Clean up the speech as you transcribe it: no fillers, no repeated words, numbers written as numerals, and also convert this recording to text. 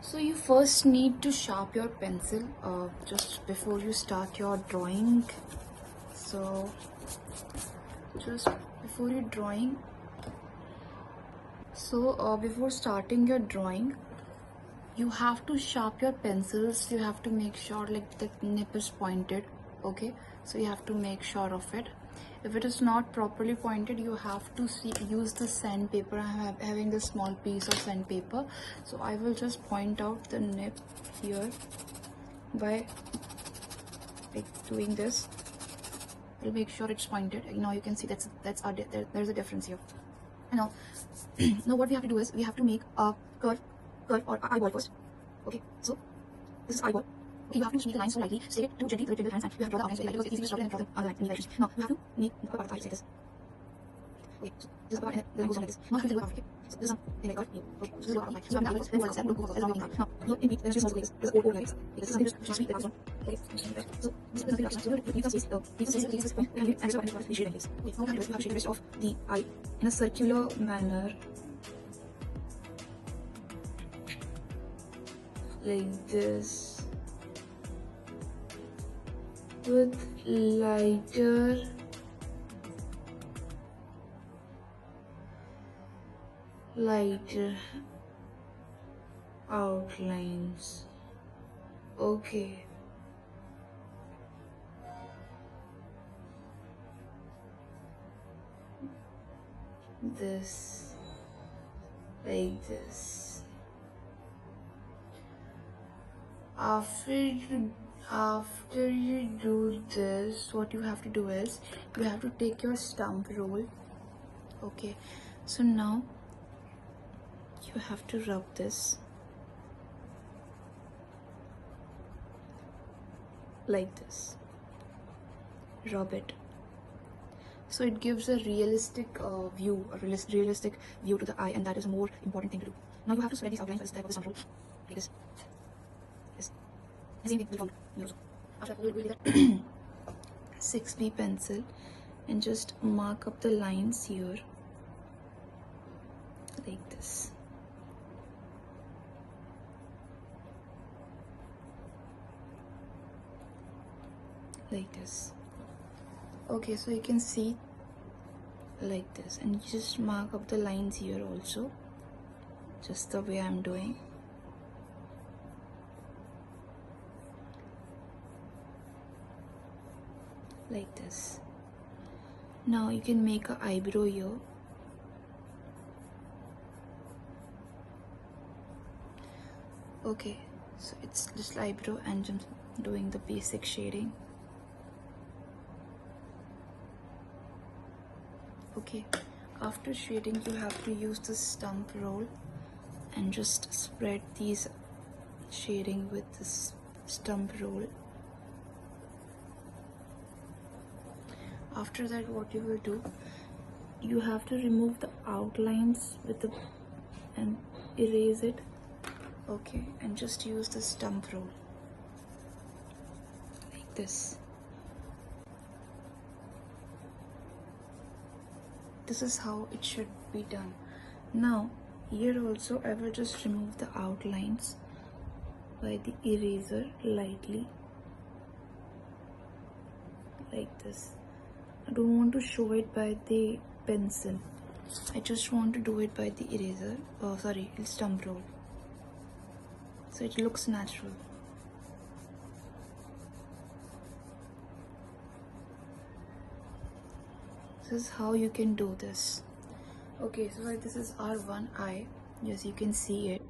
So you first need to sharpen your pencil just before you start your drawing. So just before you drawing, before starting your drawing, you have to sharpen your pencils. You have to make sure like the nib is pointed. Okay, so you have to make sure of it. If it is not properly pointed, you have to use the sandpaper. I'm having this small piece of sandpaper, so I will just point out the nib here by like doing this. It'll make sure it's pointed. Now you can see there's a difference here. And now now what we have to do is we have to make a curve or eyeball first. Okay, so this is eyeball. Okay, you have to make the lines so lightly, stick it too gently with your hands, and you have to draw the outlines very lightly because it's easy to draw and draw the other line in directions. Now you have to make the upper part of the eyes like this. Okay, so this is the part and then goes on like this. Now you have to do it okay. So this is something like that. Okay, so this is the part of the eye. So I'm going to then go like that, don't go as long as you can. Now, look in between, there's just also like this. There's all like this. Okay, this is something just sweet that goes on. Okay, so this is something like that. So you can see, this point, and this one is shading this. Okay, now you have to shade the rest of the eye in a circular manner. Like this, with lighter outlines. Okay, this, like this. After you do this, what you have to do is you have to take your stump roll. Okay, so now you have to rub this like this. Rub it so it gives a realistic view, realistic view to the eye, and that is a more important thing to do. Now you have to spread these outlines by this type of stump roll like this. Same thing will come after we'll do that 6B pencil and just mark up the lines here like this. Like this. Okay, so you can see like this, and you just mark up the lines here also, just the way I'm doing. Like this. Now you can make an eyebrow here. Okay, so it's just eyebrow and just doing the basic shading. Okay, after shading you have to use the stump roll and just spread these shading with this stump roll. After that, what you will do, you have to remove the outlines with the and erase it. Okay, and just use the stump roll like this. This is how it should be done. Now here also I will just remove the outlines by the eraser lightly like this. I don't want to show it by the pencil. I just want to do it by the eraser. Oh, sorry, stump roll. So it looks natural. This is how you can do this. Okay, so this is our one eye. Yes, you can see it.